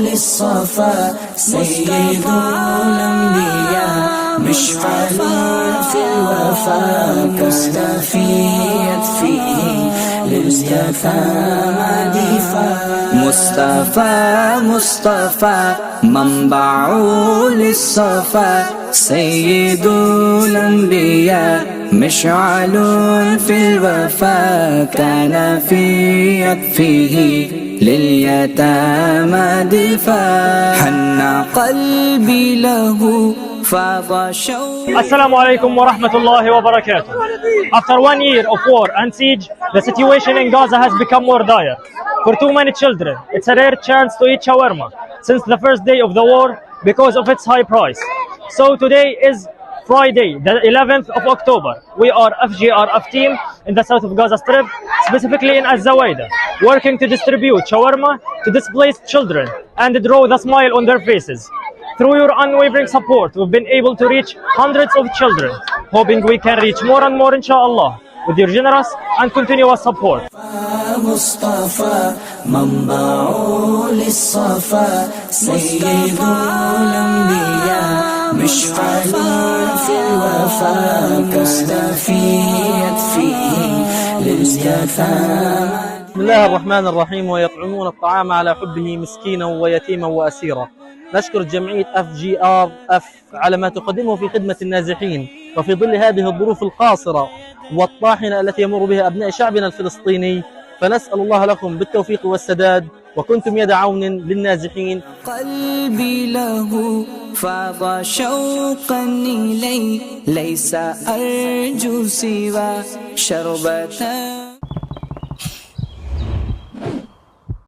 للصفا سيد الأنبياء مشعل في الوفا كاستفيد فيه لليتامى دفاع مصطفى منبع للصفا سيد الأنبياء مشعل في الوفا كان في يكفيه لليتامى دفاع حن قلبي له فاض شوق. Assalamu alaikum wa rahmatullahi wa barakatuh. After 1 year of war and siege, the situation in Gaza has become more dire. For too many children, it's a rare chance to eat shawarma since the first day of the war because of its high price. So today is Friday, the 11th of October. We are FGRF team in the south of Gaza Strip, specifically in Az-Zawaida, working to distribute shawarma to displaced children and draw the smile on their faces. Through your unwavering support, we've been able to reach hundreds of children, hoping we can reach more and more, inshallah, with your generous and continuous support. مصطفى منبع للصفا سيد الأنبياء مشعل في الوفا كاستفيد فيه لليتامى. بسم الله الرحمن الرحيم. ويطعمون الطعام على حبه مسكينا ويتيما وأسيرا. نشكر جمعية FGRF على ما تقدمه في خدمة النازحين وفي ظل هذه الظروف القاصرة والطاحنة التي يمر بها أبناء شعبنا الفلسطيني، فنسأل الله لكم بالتوفيق والسداد وكنتم يد عون للنازحين. قلبي له فاض شوقا إليه ليس أرجو سوى شربة